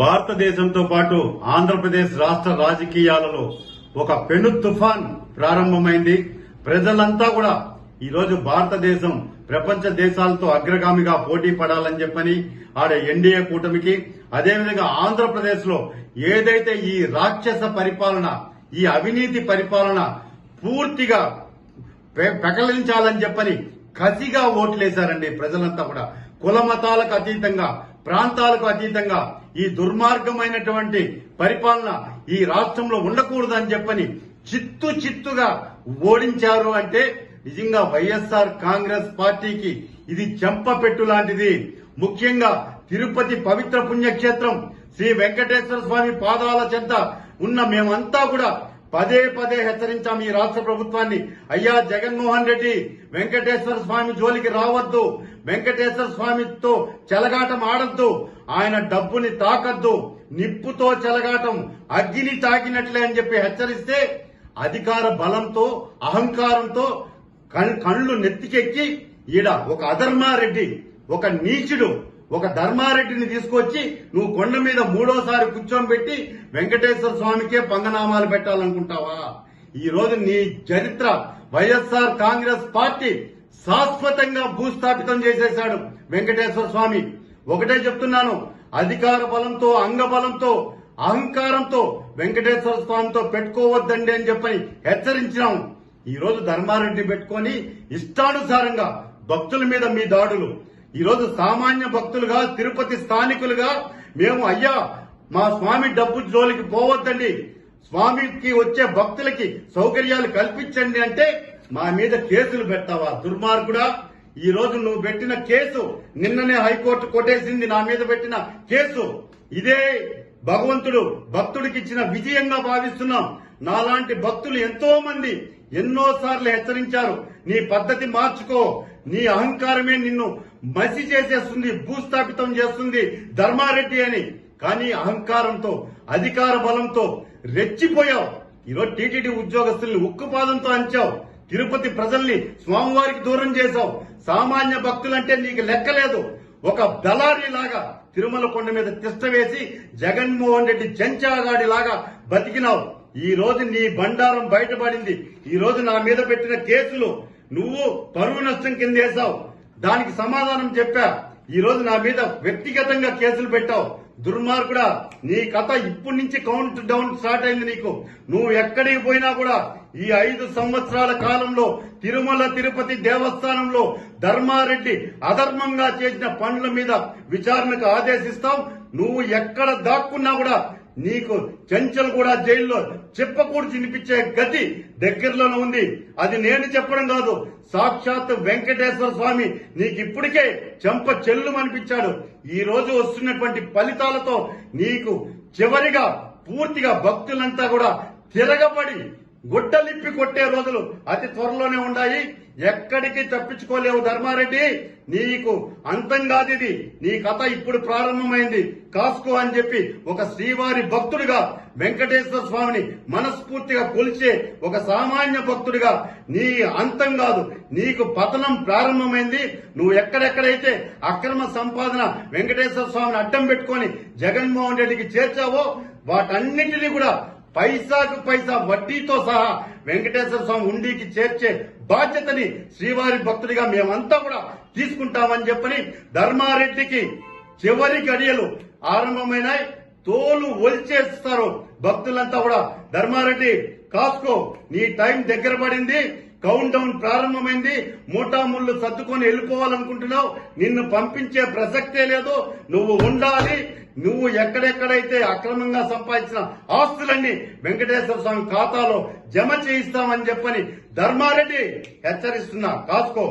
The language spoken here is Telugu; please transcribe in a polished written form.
భారతదేశంతో పాటు ఆంధ్రప్రదేశ్ రాష్ట్ర రాజకీయాలలో ఒక పెను తుఫాన్ ప్రారంభమైంది. ప్రజలంతా కూడా ఈ రోజు భారతదేశం ప్రపంచ దేశాలతో అగ్రగామిగా పోటీ పడాలని చెప్పని ఆడ ఎన్డీఏ కూటమికి, అదేవిధంగా ఆంధ్రప్రదేశ్ లో ఏదైతే ఈ రాక్షస పరిపాలన, ఈ అవినీతి పరిపాలన పూర్తిగా పెకలించాలని చెప్పని కసిగా ఓట్లేశారండి. ప్రజలంతా కూడా కుల మతాలకు అతీతంగా, ప్రాంతాలకు అతీతంగా ఈ దుర్మార్గమైనటువంటి పరిపాలన ఈ రాష్ట్రంలో ఉండకూడదని చెప్పని చిత్తుగా ఓడించారు. అంటే నిజంగా వైఎస్ఆర్ కాంగ్రెస్ పార్టీకి ఇది చెంపపెట్టు లాంటిది. ముఖ్యంగా తిరుపతి పవిత్ర పుణ్యక్షేత్రం శ్రీ వెంకటేశ్వర స్వామి పాదాల చెంత ఉన్న మేమంతా కూడా పదే హెచ్చరించాం ఈ రాష్ట్ర ప్రభుత్వాన్ని. అయ్యా జగన్మోహన్ రెడ్డి, వెంకటేశ్వర స్వామి జోలికి రావద్దు, వెంకటేశ్వర స్వామితో చెలగాటం ఆడద్దు, ఆయన డబ్బుని తాకద్దు, నిప్పుతో చెలగాటం అగ్గిని తాకినట్లే అని చెప్పి హెచ్చరిస్తే అధికార బలంతో, అహంకారంతో కళ్ళు నెత్తికెక్కి ఈడ ఒక అధర్మారెడ్డి, ఒక నీచుడు, ఒక ధర్మారెడ్డిని తీసుకొచ్చి నువ్వు కొండ మీద మూడోసారి కూర్చోబెట్టి వెంకటేశ్వర స్వామికే పంగనామాలు పెట్టాలనుకుంటావా? ఈ రోజు నీ చరిత్ర వైఎస్ఆర్ కాంగ్రెస్ పార్టీ శాశ్వతంగా భూస్థాపితం చేసేశాడు వెంకటేశ్వర స్వామి. ఒకటే చెప్తున్నాను, అధికార బలంతో, అంగబలంతో, అహంకారంతో వెంకటేశ్వర స్వామితో పెట్టుకోవద్దండి అని చెప్పని హెచ్చరించినాం. ఈ రోజు ధర్మారెడ్డి పెట్టుకొని ఇష్టానుసారంగా భక్తుల మీద మీ దాడులు. ఈ రోజు సామాన్య భక్తులుగా, తిరుపతి స్థానికులుగా మేము అయ్యా మా స్వామి డబ్బు జోలికి పోవద్దండి, స్వామికి వచ్చే భక్తులకి సౌకర్యాలు కల్పించండి అంటే మా మీద కేసులు పెడతావా దుర్మార్గుడా? ఈ రోజు నువ్వు పెట్టిన కేసు నిన్ననే హైకోర్టు కొట్టేసింది. నా మీద పెట్టిన కేసు ఇదే భగవంతుడు భక్తుడికి ఇచ్చిన విజయంగా భావిస్తున్నాం. నాలాంటి భక్తులు ఎంతో మంది ఎన్నోసార్లు హెచ్చరించారు, నీ పద్ధతి మార్చుకో, నీ అహంకారమే నిన్ను మసి చేసేస్తుంది, భూస్థాపితం చేస్తుంది ధర్మారెడ్డి అని. కానీ అహంకారంతో, అధికార బలంతో రెచ్చిపోయావు. ఈరోజు టీటీడీ ఉద్యోగస్తుల్ని ఉక్కుపాదంతో అంచావు, తిరుపతి ప్రజల్ని స్వామివారికి దూరం చేశావు. సామాన్య భక్తులంటే నీకు లెక్కలేదు. ఒక దళారీ లాగా తిరుమల కొండ మీద తిష్ట వేసి జగన్మోహన్ రెడ్డి చెంచాగాడి లాగా బతికినావు. ఈ రోజు నీ బండారం బయటపడింది. ఈ రోజు నా మీద పెట్టిన కేసులు నువ్వు పరువు నష్టం కింద వేశావు, దానికి సమాధానం చెప్పా. ఈ రోజు నా మీద వ్యక్తిగతంగా కేసులు పెట్టావు. దుర్మార్గుడా, నీ కథ ఇప్పటి నుంచి కౌంట్ డౌన్ స్టార్ట్ అయింది నీకు. నువ్వు ఎక్కడికి పోయినా కూడా ఈ 5 సంవత్సరాల కాలంలో తిరుమల తిరుపతి దేవస్థానంలో ధర్మారెడ్డి అధర్మంగా చేసిన పనుల మీద విచారణకు ఆదేశిస్తాం. నువ్వు ఎక్కడ దాక్కున్నా కూడా నీకు చెంచల్ కూడా జైల్లో చెప్పకూడదు వినిపించే గతి దగ్గరలోనే ఉంది. అది నేను చెప్పడం కాదు, సాక్షాత్ వెంకటేశ్వర స్వామి నీకు ఇప్పటికే చెంప చెల్లుమనిపించాడు. ఈ రోజు వస్తున్నటువంటి ఫలితాలతో నీకు చివరిగా పూర్తిగా భక్తులంతా కూడా తిరగబడి గుడ్డలిప్పి కొట్టే రోజులు అతి త్వరలోనే ఉన్నాయి. ఎక్కడికి తప్పించుకోలేవు ధర్మారెడ్డి, నీకు అంతం కాదిది. నీ కథ ఇప్పుడు ప్రారంభమైంది, కాసుకో అని చెప్పి ఒక శ్రీవారి భక్తుడిగా, వెంకటేశ్వర స్వామిని మనస్ఫూర్తిగా కొలిచే ఒక సామాన్య భక్తుడిగా నీ అంతం కాదు, నీకు పతనం ప్రారంభమైంది. నువ్వు ఎక్కడెక్కడైతే అక్రమ సంపాదన వెంకటేశ్వర స్వామిని అడ్డం పెట్టుకొని జగన్మోహన్ రెడ్డికి చేర్చావో వాటన్నిటినీ కూడా పైసాకు పైసా వడ్డీతో సహా వెంకటేశ్వర స్వామి ఉండికి చేర్చే బాధ్యతని శ్రీవారి భక్తుడిగా మేమంతా కూడా తీసుకుంటామని చెప్పని ధర్మారెడ్డికి చివరి గడియలు ఆరంభమైనాయి. తోలు ఒలిచేస్తారు భక్తులంతా కూడా. ధర్మారెడ్డి కాసుకో, నీ టైం దగ్గర పడింది, కౌంట్ డౌన్ ప్రారంభమైంది. మూటాముళ్ళు సర్దుకొని వెళ్ళిపోవాలనుకుంటున్నావు, నిన్ను పంపించే ప్రసక్తే లేదు. నువ్వు ఉండాలి. నువ్వు ఎక్కడెక్కడైతే అక్రమంగా సంపాదించిన ఆస్తులన్నీ వెంకటేశ్వర స్వామి ఖాతాలో జమ చేయిస్తామని చెప్పని ధర్మారెడ్డి హెచ్చరిస్తున్నా, కాసుకో.